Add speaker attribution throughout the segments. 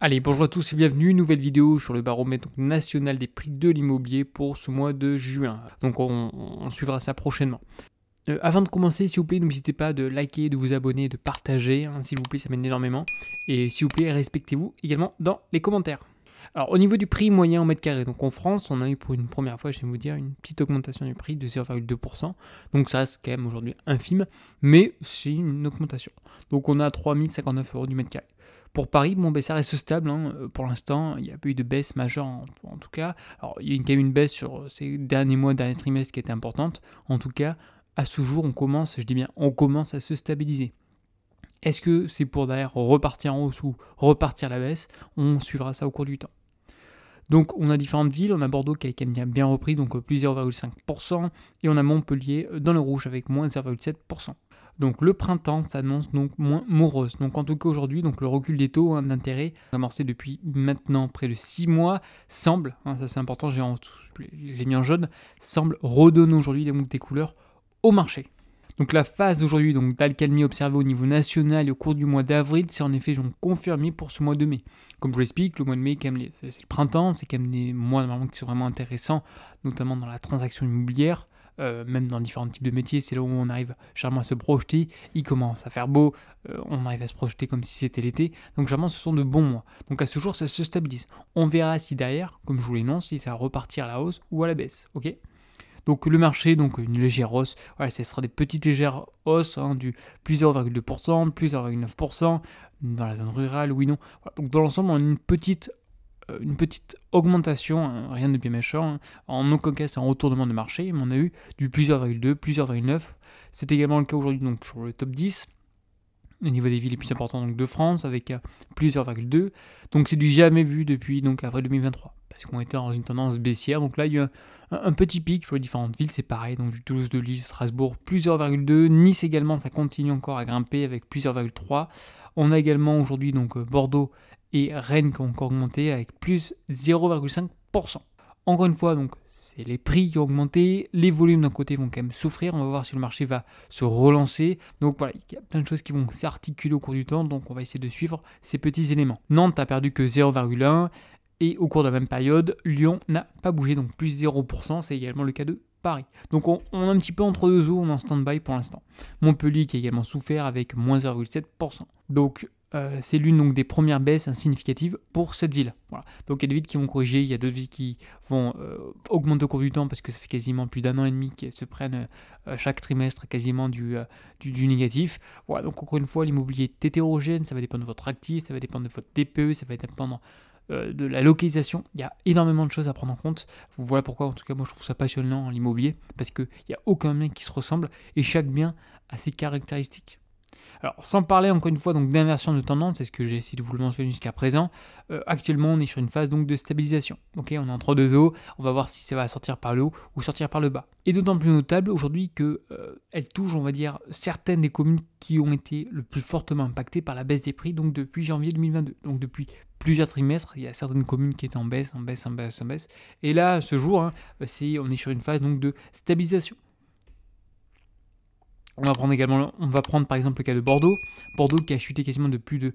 Speaker 1: Allez, bonjour à tous et bienvenue, nouvelle vidéo sur le baromètre national des prix de l'immobilier pour ce mois de juin. Donc on suivra ça prochainement. Avant de commencer, s'il vous plaît, n'hésitez pas de liker, de vous abonner, de partager, hein, s'il vous plaît, ça m'aide énormément. Et s'il vous plaît, respectez-vous également dans les commentaires. Alors au niveau du prix moyen en mètre carré, donc en France, on a eu pour une première fois, je vais vous dire, une petite augmentation du prix de 0,2%. Donc ça reste quand même aujourd'hui infime, mais c'est une augmentation. Donc on a 3059 € du mètre carré. Pour Paris, bon, ça reste stable, hein. Pour l'instant, il n'y a pas eu de baisse majeure en tout cas. Alors il y a quand même une baisse sur ces derniers mois, derniers trimestres qui était importante. En tout cas, à ce jour, on commence, je dis bien, on commence à se stabiliser. Est-ce que c'est pour derrière repartir en hausse ou repartir à la baisse? On suivra ça au cours du temps. Donc on a différentes villes, on a Bordeaux qui a quand même bien repris, donc plus 0,5%, et on a Montpellier dans le rouge avec moins 0,7%. Donc le printemps s'annonce donc moins morose. Donc en tout cas aujourd'hui, donc le recul des taux d'intérêt amorcé depuis maintenant près de 6 mois semble, ça c'est important, je l'ai mis en jaune, semble redonner aujourd'hui des couleurs au marché. Donc la phase aujourd'hui d'alcalmie observée au niveau national et au cours du mois d'avril, c'est en effet confirmé pour ce mois de mai. Comme je vous l'explique, le mois de mai, c'est le printemps, c'est quand même des mois normalement qui sont vraiment intéressants, notamment dans la transaction immobilière. Même dans différents types de métiers, c'est là où on arrive généralement à se projeter, il commence à faire beau, on arrive à se projeter comme si c'était l'été, donc généralement ce sont de bons mois. Donc à ce jour ça se stabilise. On verra si derrière, comme je vous l'annonce, si ça va repartir à la hausse ou à la baisse, ok. Donc le marché, donc une légère hausse, voilà, ce sera des petites légères hausses, du plus 0,2%, plus 0,9%, dans la zone rurale, oui, non. Voilà, donc dans l'ensemble, on a une petite augmentation, rien de bien méchant, en aucun cas c'est un retournement de marché, mais on a eu du plus 0,2, plus 0,9. C'est également le cas aujourd'hui donc sur le top 10, au niveau des villes les plus importantes donc, de France, avec plus 0,2. Donc c'est du jamais vu depuis donc avril 2023, parce qu'on était dans une tendance baissière. Donc là il y a eu un petit pic sur les différentes villes, c'est pareil, donc du Toulouse, de Lille, Strasbourg, plus 0,2. Nice également, ça continue encore à grimper avec plus 0,3. On a également aujourd'hui donc Bordeaux et Rennes qui ont encore augmenté avec plus 0,5%. Encore une fois, donc c'est les prix qui ont augmenté, les volumes d'un côté vont quand même souffrir, on va voir si le marché va se relancer. Donc voilà, il y a plein de choses qui vont s'articuler au cours du temps, donc on va essayer de suivre ces petits éléments. Nantes a perdu que 0,1 et au cours de la même période, Lyon n'a pas bougé, donc plus 0%, c'est également le cas de Paris. Donc on est un petit peu entre deux eaux, on est en stand-by pour l'instant. Montpellier qui a également souffert avec moins 0,7%. Donc c'est l'une des premières baisses significatives pour cette ville. Voilà. Donc il y a des villes qui vont corriger, il y a d'autres villes qui vont augmenter au cours du temps parce que ça fait quasiment plus d'un an et demi qu'elles se prennent chaque trimestre quasiment du négatif. Voilà, donc encore une fois, l'immobilier est hétérogène, ça va dépendre de votre actif, ça va dépendre de votre DPE, ça va dépendre de la localisation. Il y a énormément de choses à prendre en compte. Voilà pourquoi en tout cas moi je trouve ça passionnant l'immobilier, parce qu'il n'y a aucun bien qui se ressemble et chaque bien a ses caractéristiques. Alors, sans parler encore une fois d'inversion de tendance, c'est ce que j'ai essayé de vous le mentionner jusqu'à présent, actuellement on est sur une phase de stabilisation. Ok, on est entre deux eaux, on va voir si ça va sortir par le haut ou sortir par le bas. Et d'autant plus notable aujourd'hui qu'elle touche, on va dire, certaines des communes qui ont été le plus fortement impactées par la baisse des prix, donc depuis janvier 2022. Donc depuis plusieurs trimestres, il y a certaines communes qui étaient en baisse. Et là, ce jour, on est sur une phase de stabilisation. On va prendre par exemple le cas de Bordeaux. Bordeaux qui a chuté quasiment de plus de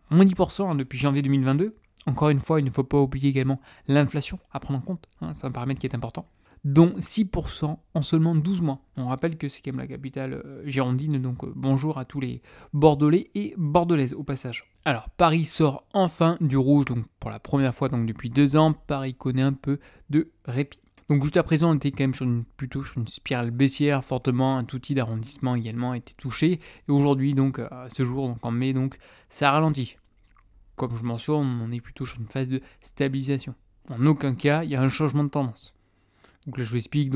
Speaker 1: moins 10% depuis janvier 2022. Encore une fois, il ne faut pas oublier également l'inflation à prendre en compte. C'est un paramètre qui est important. Dont 6% en seulement 12 mois. On rappelle que c'est quand même la capitale girondine, donc bonjour à tous les Bordelais et Bordelaises au passage. Alors Paris sort enfin du rouge, donc pour la première fois depuis 2 ans, Paris connaît un peu de répit. Donc juste à présent, on était quand même plutôt sur une spirale baissière, fortement, un tout petit d'arrondissement également a été touché. Et aujourd'hui, donc à ce jour, en mai, ça ralentit. Comme je mentionne, on est plutôt sur une phase de stabilisation. En aucun cas, il y a un changement de tendance. Donc là, je vous explique,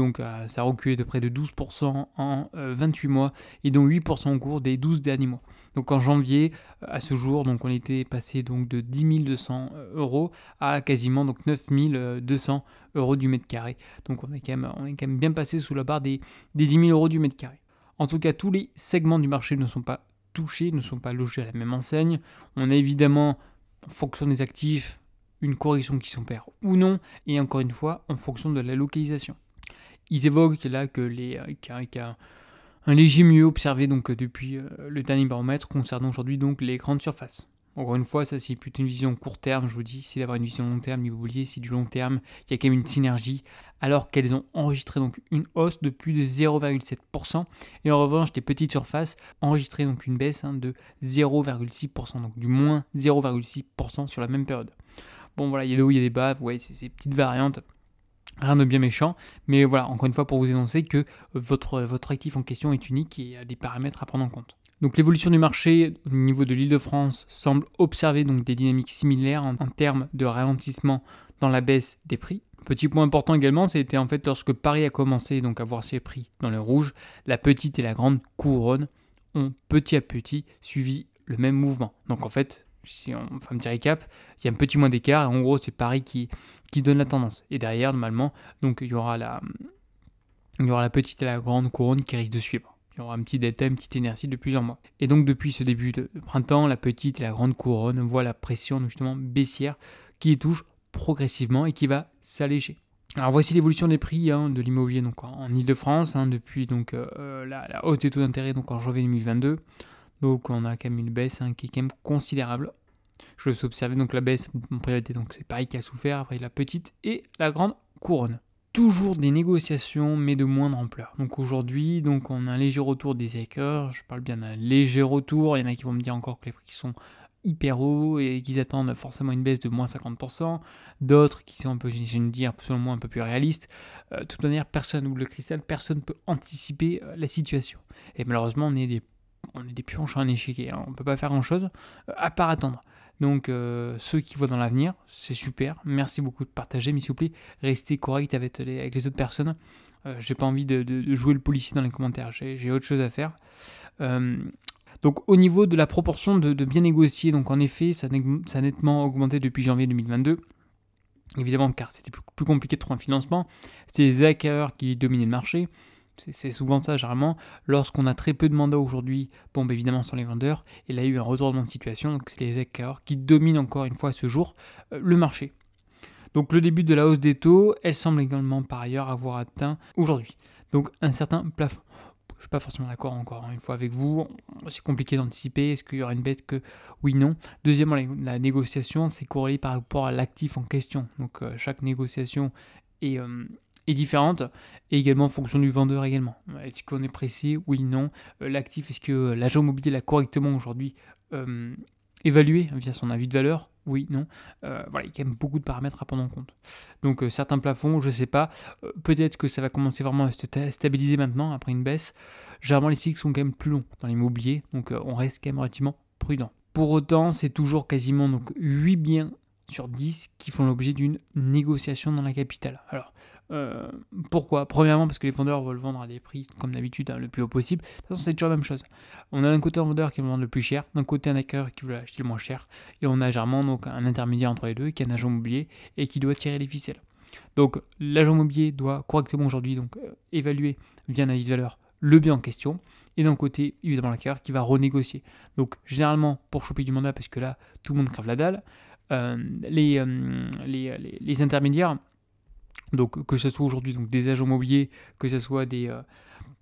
Speaker 1: ça a reculé de près de 12% en 28 mois et donc 8% au cours des 12 derniers mois. Donc en janvier, à ce jour, on était passé de 10 200 € à quasiment 9 200 € du mètre carré. Donc on est quand même bien passé sous la barre des 10 000 € du mètre carré. En tout cas, tous les segments du marché ne sont pas touchés, ne sont pas logés à la même enseigne. On a évidemment, en fonction des actifs, une correction qui s'opère ou non, et encore une fois, en fonction de la localisation. Ils évoquent là qu'il y a un léger mieux observé depuis le dernier baromètre concernant aujourd'hui les grandes surfaces. Encore une fois, ça c'est plutôt une vision court terme, je vous dis, c'est d'avoir une vision long terme, l'immobilier, c'est du long terme, il y a quand même une synergie, alors qu'elles ont enregistré donc une hausse de plus de 0,7%, et en revanche, les petites surfaces enregistraient donc une baisse de 0,6%, donc du moins 0,6% sur la même période. Bon voilà, il y a des hauts, il y a des bas, ouais, c'est ces petites variantes. Rien de bien méchant, mais voilà, encore une fois pour vous énoncer que votre actif en question est unique et a des paramètres à prendre en compte. Donc l'évolution du marché au niveau de l'Île-de-France semble observer donc des dynamiques similaires en termes de ralentissement dans la baisse des prix. Petit point important également, c'était en fait lorsque Paris a commencé donc à voir ses prix dans le rouge, la petite et la grande couronne ont petit à petit suivi le même mouvement. Donc en fait, si on fait un petit récap, il y a un petit moins d'écart, et en gros c'est Paris qui donne la tendance. Et derrière, normalement, donc il y aura la petite et la grande couronne qui risque de suivre. Il y aura un petit delta, une petite inertie de plusieurs mois. Et donc depuis ce début de printemps, la petite et la grande couronne voient la pression justement baissière qui les touche progressivement et qui va s'alléger. Alors voici l'évolution des prix de l'immobilier donc en Ile-de-France depuis donc la hausse des taux d'intérêt donc en janvier 2022. Donc on a quand même une baisse qui est quand même considérable. Je laisse observer donc la baisse en priorité, donc c'est Paris qui a souffert, après la petite et la grande couronne. Toujours des négociations, mais de moindre ampleur. Donc aujourd'hui, donc on a un léger retour des hackers, je parle bien d'un léger retour, il y en a qui vont me dire encore que les prix sont hyper hauts et qu'ils attendent forcément une baisse de moins 50%, d'autres qui sont un peu, je vais dire, selon moi un peu plus réalistes. De toute manière, personne n'ouvre le cristal, personne ne peut anticiper la situation. Et malheureusement, on est des pioches à un échiquier, on ne peut pas faire grand-chose à part attendre. Donc ceux qui voient dans l'avenir, c'est super. Merci beaucoup de partager, mais s'il vous plaît, restez correct avec les autres personnes. J'ai pas envie de jouer le policier dans les commentaires, j'ai autre chose à faire. Donc au niveau de la proportion de bien négocier, donc en effet, ça a nettement augmenté depuis janvier 2022. Évidemment, car c'était plus compliqué de trouver un financement. C'est les hackers qui dominaient le marché. C'est souvent ça, généralement. Lorsqu'on a très peu de mandats aujourd'hui, évidemment, sont les vendeurs. Et là, il y a eu un retournement de situation. Donc, c'est les hackers qui dominent encore une fois à ce jour le marché. Donc, le début de la hausse des taux, elle semble également par ailleurs avoir atteint aujourd'hui. Donc, un certain plafond. Je ne suis pas forcément d'accord encore une fois avec vous. C'est compliqué d'anticiper. Est-ce qu'il y aura une baisse que oui, non. Deuxièmement, la négociation, c'est corrélé par rapport à l'actif en question. Donc, chaque négociation est différente, et également en fonction du vendeur également. Est-ce qu'on est pressé? Oui, non. L'actif, est-ce que l'agent immobilier l'a correctement aujourd'hui évalué via son avis de valeur? Oui, non. Voilà, il y a quand même beaucoup de paramètres à prendre en compte. Donc certains plafonds, je ne sais pas. Peut-être que ça va commencer vraiment à se stabiliser maintenant après une baisse. Généralement, les cycles sont quand même plus longs dans l'immobilier, donc on reste quand même relativement prudent. Pour autant, c'est toujours quasiment donc 8 biens sur 10 qui font l'objet d'une négociation dans la capitale. Alors, pourquoi? Premièrement, parce que les vendeurs veulent vendre à des prix, comme d'habitude, le plus haut possible. De toute façon, c'est toujours la même chose. On a d'un côté un vendeur qui veut vendre le plus cher, d'un côté un hacker qui veut acheter le moins cher, et on a généralement donc un intermédiaire entre les deux, qui est un agent immobilier, et qui doit tirer les ficelles. Donc, l'agent immobilier doit correctement aujourd'hui évaluer via un avis de valeur le bien en question, et d'un côté, évidemment, l'hacker qui va renégocier. Donc, généralement, pour choper du mandat, parce que là, tout le monde crève la dalle, les intermédiaires, donc que ce soit aujourd'hui donc des agents immobiliers, que ce soit des...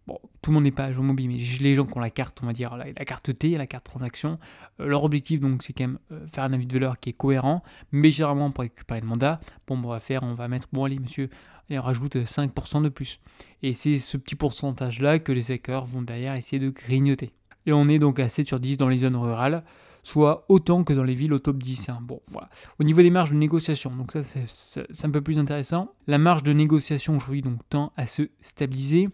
Speaker 1: tout le monde n'est pas agent immobilier, mais les gens qui ont la carte, on va dire, la carte T, la carte transaction, leur objectif, donc, c'est quand même faire un avis de valeur qui est cohérent, mais généralement, pour récupérer le mandat, on va mettre, allez, monsieur, et on rajoute 5% de plus. Et c'est ce petit pourcentage-là que les hackers vont derrière essayer de grignoter. Et on est donc à 7 sur 10 dans les zones rurales, soit autant que dans les villes au top 10. Bon, voilà. Au niveau des marges de négociation, donc ça c'est un peu plus intéressant. La marge de négociation aujourd'hui donc tend à se stabiliser.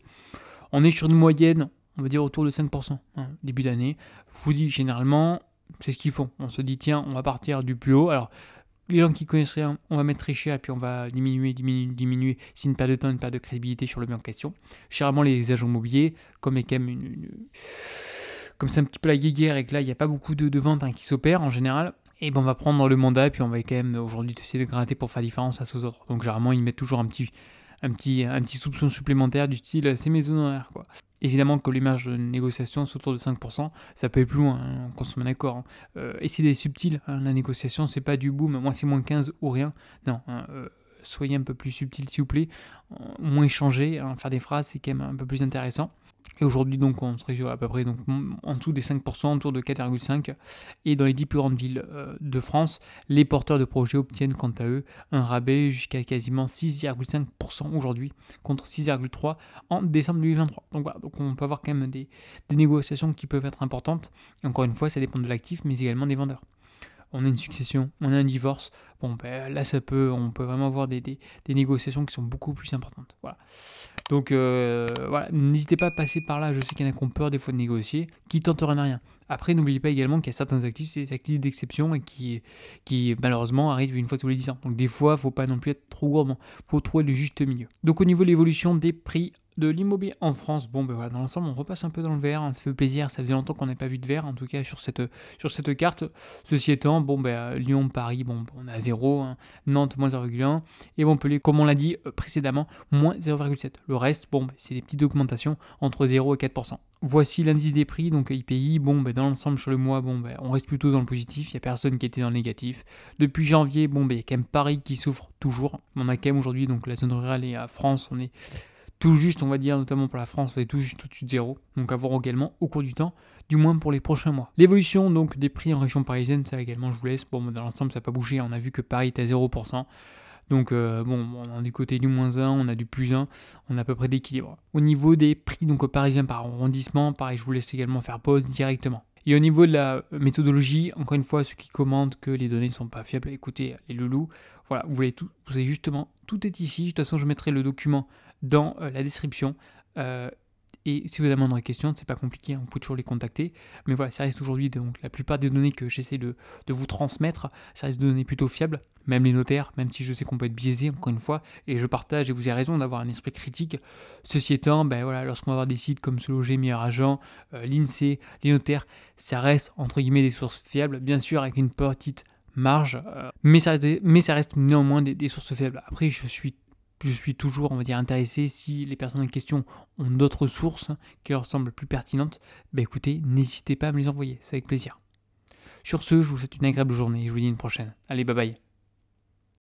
Speaker 1: On est sur une moyenne, on va dire autour de 5%, début d'année. Je vous dis généralement, c'est ce qu'ils font. On se dit tiens, on va partir du plus haut. Alors les gens qui connaissent rien, on va mettre très cher et puis on va diminuer. C'est une perte de temps, une perte de crédibilité sur le bien en question. Généralement les agents immobiliers, comme il y a quand même comme c'est un petit peu la guéguerre et que là il n'y a pas beaucoup de ventes qui s'opèrent en général, et on va prendre le mandat et puis on va quand même aujourd'hui essayer de gratter pour faire différence face aux autres. Donc généralement ils mettent toujours un petit soupçon supplémentaire du style c'est mes honoraires quoi. Évidemment que les marges de négociation sont autour de 5%, ça peut aller plus loin, on se met d'accord. Essayez d'être subtil, la négociation c'est pas du boom, moi c'est moins 15 ou rien, non. Soyez un peu plus subtil s'il vous plaît, moins échanger, faire des phrases c'est quand même un peu plus intéressant. Et aujourd'hui, donc, on serait à peu près donc, en dessous des 5%, autour de 4,5%. Et dans les 10 plus grandes villes de France, les porteurs de projets obtiennent quant à eux un rabais jusqu'à quasiment 6,5% aujourd'hui, contre 6,3% en décembre 2023. Donc voilà, donc on peut avoir quand même des négociations qui peuvent être importantes. Encore une fois, ça dépend de l'actif, mais également des vendeurs. On a une succession, on a un divorce, bon ben là on peut vraiment avoir des négociations qui sont beaucoup plus importantes. Voilà. Donc voilà, n'hésitez pas à passer par là, je sais qu'il y en a qui ont peur des fois de négocier, qui tentent rien à rien. Après, n'oubliez pas également qu'il y a certains actifs, c'est des actifs d'exception et qui malheureusement arrivent une fois tous les 10 ans. Donc des fois, il ne faut pas non plus être trop gourmand, il faut trouver le juste milieu. Donc au niveau de l'évolution des prix de l'immobilier en France, bon ben voilà, dans l'ensemble on repasse un peu dans le vert, hein, ça fait plaisir, ça faisait longtemps qu'on n'avait pas vu de vert, en tout cas sur cette carte. Ceci étant, bon ben Lyon, Paris, bon on est à 0, hein, Nantes moins 0,1, et Montpellier, comme on l'a dit précédemment, moins 0,7. Le reste, bon ben, c'est des petites augmentations entre 0 et 4%. Voici l'indice des prix, donc IPI, bon ben dans l'ensemble sur le mois, bon ben on reste plutôt dans le positif, il n'y a personne qui était dans le négatif. Depuis janvier, bon ben il y a quand même Paris qui souffre toujours, on a quand même aujourd'hui donc la zone rurale et à France, on est tout juste, on va dire, notamment pour la France, on est tout juste au-dessus de 0. Donc à voir également au cours du temps, du moins pour les prochains mois. L'évolution donc des prix en région parisienne, ça également je vous laisse. Bon, dans l'ensemble, ça n'a pas bougé. On a vu que Paris était à 0%. Donc bon, on a du côté du moins 1, on a du plus 1, on a à peu près d'équilibre. Au niveau des prix donc parisiens par arrondissement, pareil, je vous laisse également faire pause directement. Et au niveau de la méthodologie, encore une fois, ceux qui commentent que les données ne sont pas fiables, écoutez, les loulous, voilà, vous avez justement, tout est ici. De toute façon, je mettrai le document dans la description. Et si vous avez la moindre question, c'est pas compliqué, vous pouvez toujours les contacter. Mais voilà, ça reste aujourd'hui donc la plupart des données que j'essaie de vous transmettre, ça reste des données plutôt fiables, même les notaires, même si je sais qu'on peut être biaisé, encore une fois, et je partage, et vous avez raison d'avoir un esprit critique. Ceci étant, ben voilà, lorsqu'on va avoir des sites comme Se Loger, Meilleur Agent, l'INSEE, les notaires, ça reste entre guillemets des sources fiables, bien sûr avec une petite marge, mais ça reste néanmoins des sources faibles. Après, je suis toujours, on va dire, intéressé si les personnes en question ont d'autres sources qui leur semblent plus pertinentes. Ben écoutez, n'hésitez pas à me les envoyer, c'est avec plaisir. Sur ce, je vous souhaite une agréable journée et je vous dis à une prochaine. Allez, bye bye.